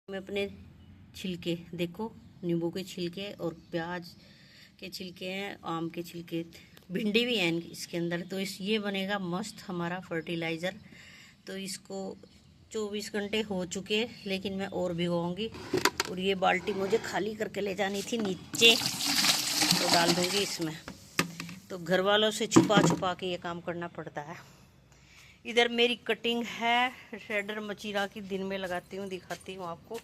मैं अपने छिलके देखो, नींबू के छिलके और प्याज के छिलके हैं, आम के छिलके, भिंडी भी है इसके अंदर। तो ये बनेगा मस्त हमारा फर्टिलाइज़र। तो इसको 24 घंटे हो चुके, लेकिन मैं और भिगोऊंगी। और ये बाल्टी मुझे खाली करके ले जानी थी नीचे, तो डाल दूंगी इसमें। तो घर वालों से छुपा छुपा के ये काम करना पड़ता है। इधर मेरी कटिंग है श्रेडर मचीरा की, दिन में लगाती हूँ, दिखाती हूँ आपको।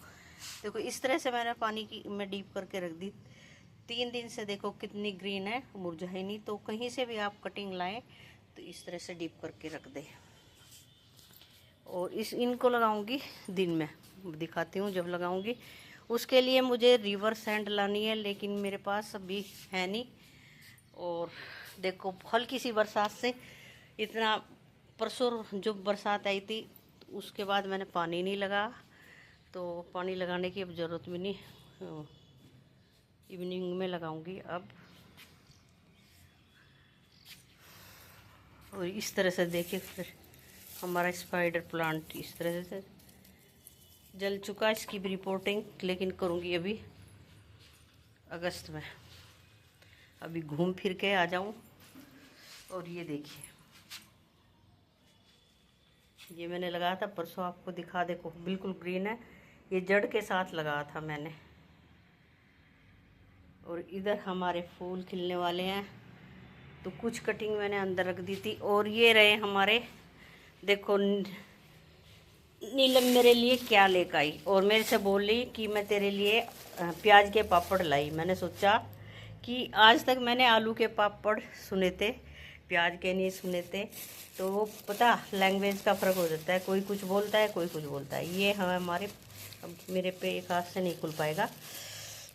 देखो इस तरह से मैंने पानी की में डीप करके रख दी। 3 दिन से देखो कितनी ग्रीन है, मुरझाई नहीं। तो कहीं से भी आप कटिंग लाएं तो इस तरह से डीप करके रख दें। और इनको लगाऊंगी दिन में, दिखाती हूँ जब लगाऊंगी। उसके लिए मुझे रिवर सैंड लानी है, लेकिन मेरे पास अभी है नहीं। और देखो हल्की सी बरसात से इतना, परसों जो बरसात आई थी उसके बाद मैंने पानी नहीं लगा, तो पानी लगाने की अब ज़रूरत भी नहीं, इवनिंग में लगाऊंगी अब। और इस तरह से देखिए फिर हमारा स्पाइडर प्लांट इस तरह से जल चुका। इसकी भी रिपोर्टिंग लेकिन करूंगी अभी अगस्त में। अभी घूम फिर के आ जाऊं। और ये देखिए, ये मैंने लगाया था परसों, आपको दिखा, देखो बिल्कुल ग्रीन है। ये जड़ के साथ लगाया था मैंने। और इधर हमारे फूल खिलने वाले हैं, तो कुछ कटिंग मैंने अंदर रख दी थी। और ये रहे हमारे, देखो नीलम मेरे लिए क्या लेकर आई, और मेरे से बोल रही कि मैं तेरे लिए प्याज के पापड़ लाई। मैंने सोचा कि आज तक मैंने आलू के पापड़ सुने थे, प्याज के नहीं सुने थे। तो वो पता लैंग्वेज का फ़र्क हो जाता है, कोई कुछ बोलता है कोई कुछ बोलता है। ये हमारे, अब मेरे पे एक हाथ से नहीं खुल पाएगा।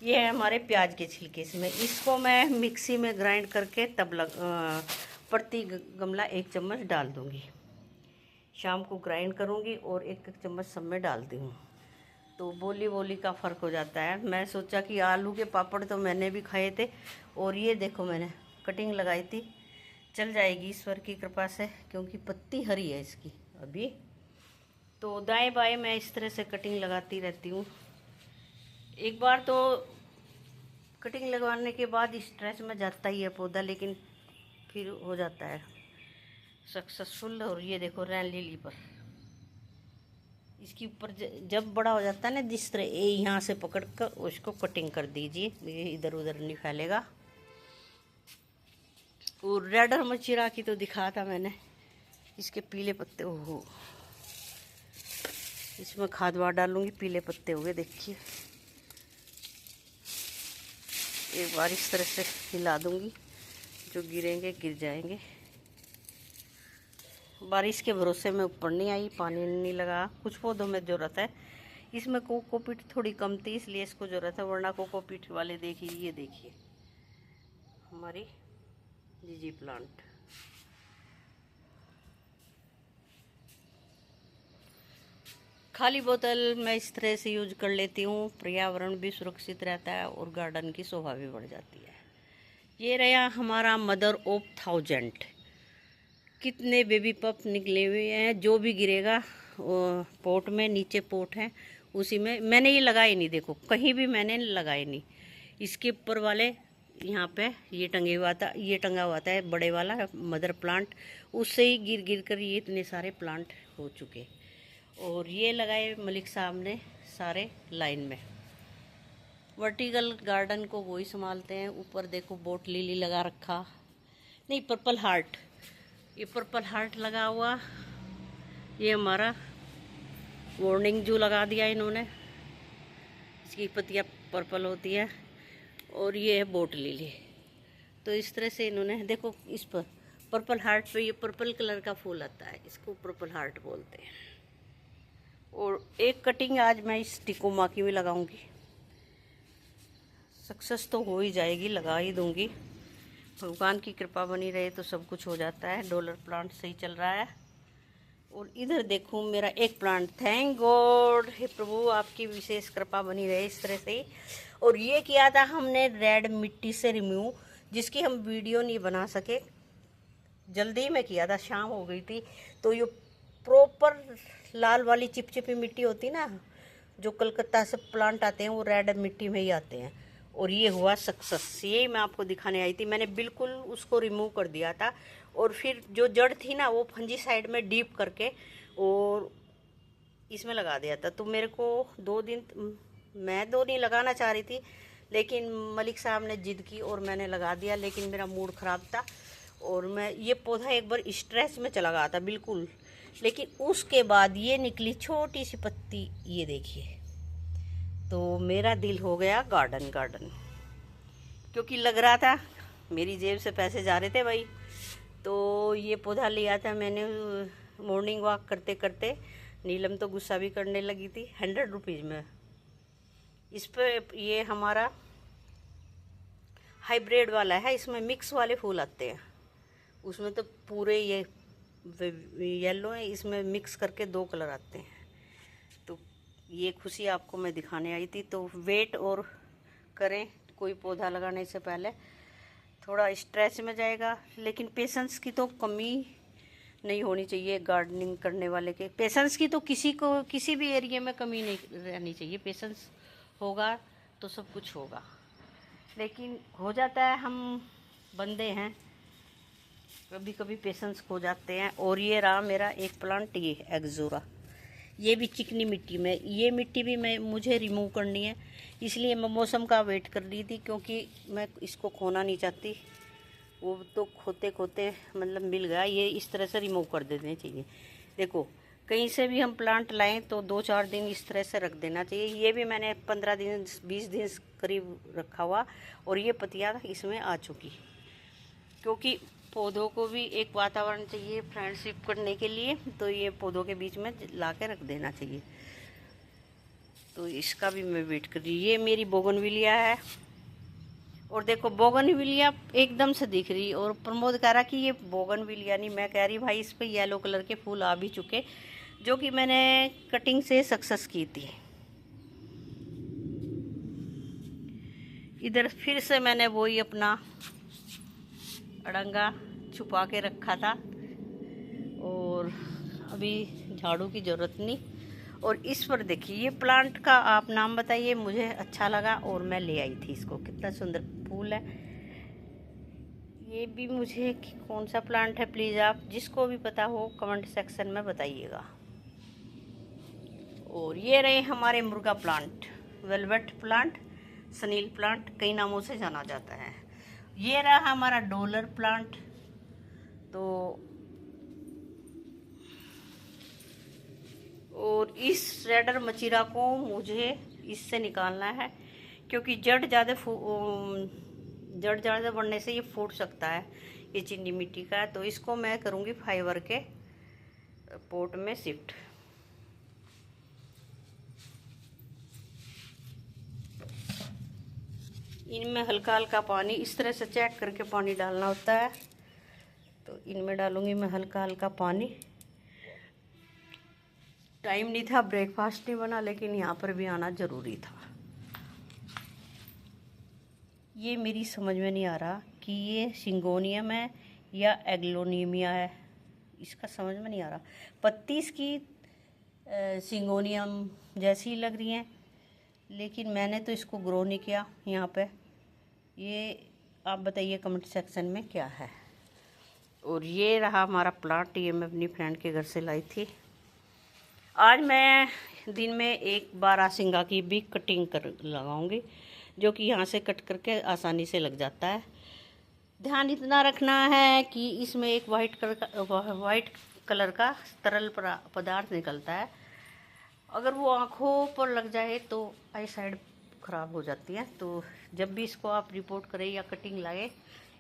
ये है हमारे प्याज के छिलके। इसको मैं मिक्सी में ग्राइंड करके तब प्रति गमला 1 चम्मच डाल दूँगी। शाम को ग्राइंड करूँगी और 1 चम्मच सब में डालती हूँ, तो बोली बोली का फ़र्क हो जाता है। मैं सोचा कि आलू के पापड़ तो मैंने भी खाए थे। और ये देखो मैंने कटिंग लगाई थी, चल जाएगी ईश्वर की कृपा से, क्योंकि पत्ती हरी है इसकी अभी। तो दाएं बाएं मैं इस तरह से कटिंग लगाती रहती हूँ। एक बार तो कटिंग लगवाने के बाद स्ट्रेच में जाता ही है पौधा, लेकिन फिर हो जाता है सक्सेसफुल। और ये देखो रैन लिली पर, इसके ऊपर जब बड़ा हो जाता है ना, जिस तरह यहाँ से पकड़ कर उसको कटिंग कर दीजिए, ये इधर उधर नहीं फैलेगा। और रेडर मचीरा की तो दिखा था मैंने, इसके पीले पत्ते, ओहो, इसमें खाद वाद डालूंगी, पीले पत्ते हो गए देखिए। एक बार इस तरह से हिला दूंगी, जो गिरेंगे गिर जाएंगे। बारिश के भरोसे में ऊपर नहीं आई, पानी नहीं लगा। कुछ पौधों में ज़रूरत है, इसमें कोकोपीट थोड़ी कम थी इसलिए इसको ज़रूरत है, वरना कोकोपीट वाले देखिए, ये देखिए हमारी जीजी प्लांट। खाली बोतल मैं इस तरह से यूज कर लेती हूँ, पर्यावरण भी सुरक्षित रहता है और गार्डन की शोभा भी बढ़ जाती है। ये रहा हमारा मदर ऑफ 1000। कितने बेबी पप निकले हुए हैं, जो भी गिरेगा पोट में, नीचे पोट है उसी में। मैंने ये लगाई नहीं, देखो कहीं भी मैंने लगाई नहीं। इसके ऊपर वाले यहाँ पे ये टंगे हुआ था, ये टंगा हुआ था बड़े वाला मदर प्लांट, उससे ही गिर गिर कर ये इतने सारे प्लांट हो चुके। और ये लगाए मलिक साहब ने सारे लाइन में। वर्टिकल गार्डन को वही संभालते हैं। ऊपर देखो बोट लिली लगा रखा, नहीं पर्पल हार्ट, ये पर्पल हार्ट लगा हुआ। ये हमारा वार्निंग जू लगा दिया इन्होंने, इसकी पत्तियाँ पर्पल होती है। और ये है बोट लिली। तो इस तरह से इन्होंने, देखो इस पर पर्पल हार्ट पे ये पर्पल कलर का फूल आता है, इसको पर्पल हार्ट बोलते हैं। और एक कटिंग आज मैं इस टिकोमा की भी लगाऊंगी, सक्सेस तो हो ही जाएगी, लगा ही दूंगी। भगवान की कृपा बनी रहे तो सब कुछ हो जाता है। डॉलर प्लांट सही चल रहा है। और इधर देखूं मेरा एक प्लांट, थैंक गॉड, हे प्रभु आपकी विशेष कृपा बनी रहे इस तरह से। और ये किया था हमने रेड मिट्टी से रिम्यू, जिसकी हम वीडियो नहीं बना सके, जल्दी में किया था, शाम हो गई थी। तो ये प्रॉपर लाल वाली चिपचिपी मिट्टी होती ना, जो कलकत्ता से प्लांट आते हैं वो रेड मिट्टी में ही आते हैं। और ये हुआ सक्सेस, ये मैं आपको दिखाने आई थी। मैंने बिल्कुल उसको रिमूव कर दिया था और फिर जो जड़ थी ना वो फंजी साइड में डीप करके और इसमें लगा दिया था। तो मेरे को 2 दिन, मैं 2 दिन लगाना चाह रही थी, लेकिन मलिक साहब ने जिद की और मैंने लगा दिया। लेकिन मेरा मूड ख़राब था और मैं ये पौधा एक बार स्ट्रेस में चला गया था बिल्कुल। लेकिन उसके बाद ये निकली छोटी सी पत्ती, ये देखिए। तो मेरा दिल हो गया गार्डन गार्डन, क्योंकि लग रहा था मेरी जेब से पैसे जा रहे थे भाई। तो ये पौधा लिया था मैंने मॉर्निंग वॉक करते करते। नीलम तो गुस्सा भी करने लगी थी। 100 रुपीज़ में। इस पर ये हमारा हाइब्रिड वाला है, इसमें मिक्स वाले फूल आते हैं। उसमें तो पूरे ये येलो है, इसमें मिक्स करके 2 कलर आते हैं। तो ये खुशी आपको मैं दिखाने आई थी। तो वेट और करें, कोई पौधा लगाने से पहले थोड़ा स्ट्रेस में जाएगा, लेकिन पेशेंस की तो कमी नहीं होनी चाहिए गार्डनिंग करने वाले के। पेशेंस की तो किसी को किसी भी एरिया में कमी नहीं रहनी चाहिए। पेशेंस होगा तो सब कुछ होगा, लेकिन हो जाता है, हम बंदे हैं, कभी कभी पेशेंस खो जाते हैं। और ये रहा मेरा एक प्लांट, ये एग्जोरा। ये भी चिकनी मिट्टी में, ये मिट्टी भी मुझे रिमूव करनी है, इसलिए मैं मौसम का वेट कर रही थी, क्योंकि मैं इसको खोना नहीं चाहती। वो तो खोते खोते मतलब मिल गया। ये इस तरह से रिमूव कर देने चाहिए। देखो, कहीं से भी हम प्लांट लाएं तो 2-4 दिन इस तरह से रख देना चाहिए। ये भी मैंने 15 दिन 20 दिन करीब रखा हुआ और ये पत्तियाँ इसमें आ चुकी। क्योंकि पौधों को भी एक वातावरण चाहिए फ्रेंडशिप करने के लिए, तो ये पौधों के बीच में ला के रख देना चाहिए। तो इसका भी मैं वेट कर रही हूँ। ये मेरी बोगनविलिया है और देखो बोगनविलिया एकदम से दिख रही। और प्रमोद कह रहा कि ये बोगनविलिया नहीं, मैं कह रही भाई इस पे येलो कलर के फूल आ भी चुके, जो कि मैंने कटिंग से सक्सेस की थी। इधर फिर से मैंने वही अपना अड़ंगा छुपा के रखा था और अभी झाड़ू की ज़रूरत नहीं। और इस पर देखिए, ये प्लांट का आप नाम बताइए, मुझे अच्छा लगा और मैं ले आई थी इसको। कितना सुंदर फूल है। ये भी मुझे कौन सा प्लांट है, प्लीज़ आप जिसको भी पता हो कमेंट सेक्शन में बताइएगा। और ये रहे हमारे मुर्गा plant, velvet plant, chenille plant, कई नामों से जाना जाता है। ये रहा हमारा डॉलर प्लांट। तो और इस रेडर मचीरा को मुझे इससे निकालना है, क्योंकि जड़ ज़्यादा बढ़ने से ये फूट सकता है। ये चीनी मिट्टी का है, तो इसको मैं करूँगी फाइबर के पोट में शिफ्ट। इनमें हल्का हल्का पानी, इस तरह से चेक करके पानी डालना होता है। तो इनमें डालूँगी मैं हल्का हल्का पानी। टाइम नहीं था, ब्रेकफास्ट नहीं बना, लेकिन यहाँ पर भी आना ज़रूरी था। ये मेरी समझ में नहीं आ रहा कि ये सिंगोनियम है या एग्लोनिमिया है, इसका समझ में नहीं आ रहा। पत्ती इसकी सिंगोनियम जैसी लग रही हैं, लेकिन मैंने तो इसको ग्रो नहीं किया यहाँ पे। ये आप बताइए कमेंट सेक्शन में क्या है। और ये रहा हमारा प्लांट, ये मैं अपनी फ्रेंड के घर से लाई थी। आज मैं दिन में एक बारहसिंगा की भी कटिंग कर लगाऊंगी, जो कि यहाँ से कट करके आसानी से लग जाता है। ध्यान इतना रखना है कि इसमें एक वाइट कलर का तरल पदार्थ निकलता है। अगर वो आँखों पर लग जाए तो आई साइड ख़राब हो जाती है। तो जब भी इसको आप रिपोर्ट करें या कटिंग लाए,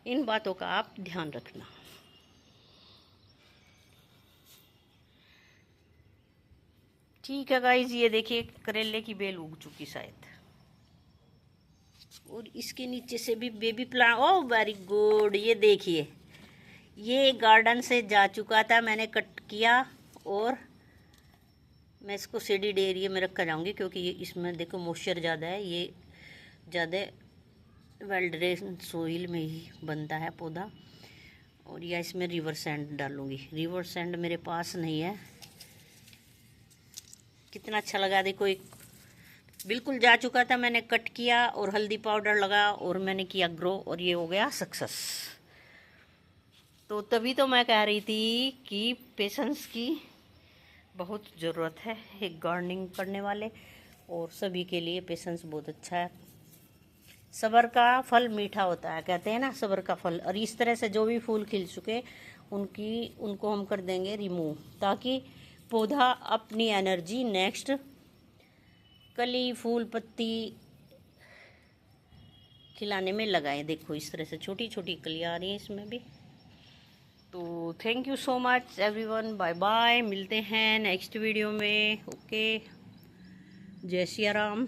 इन बातों का आप ध्यान रखना। ठीक है गाइज, ये देखिए करेले की बेल उग चुकी शायद। और इसके नीचे से भी baby plant, oh very good. ये देखिए, ये गार्डन से जा चुका था, मैंने कट किया और मैं इसको सीढ़ी एरिया में रख कर जाऊँगी, क्योंकि ये इसमें देखो मॉइस्चर ज़्यादा है। ये ज़्यादा वेल ड्रेन सोइल में ही बनता है पौधा। और या इसमें रिवर सैंड डालूँगी। रिवर सैंड मेरे पास नहीं है। कितना अच्छा लगा, देखो एक बिल्कुल जा चुका था, मैंने कट किया और हल्दी पाउडर लगा और मैंने किया ग्रो और ये हो गया सक्सेस। तो तभी तो मैं कह रही थी कि पेशेंस की बहुत ज़रूरत है एक गार्डनिंग करने वाले, और सभी के लिए पेशेंस बहुत अच्छा है। सब्र का फल मीठा होता है, कहते हैं ना, सब्र का फल। और इस तरह से जो भी फूल खिल चुके उनको हम कर देंगे रिमूव, ताकि पौधा अपनी एनर्जी नेक्स्ट कली फूल पत्ती खिलाने में लगाए। देखो इस तरह से छोटी छोटी कलियां आ रही हैं इसमें भी। तो thank you so much everyone, bye bye, मिलते हैं नेक्स्ट वीडियो में। ओके, जय सिया राम।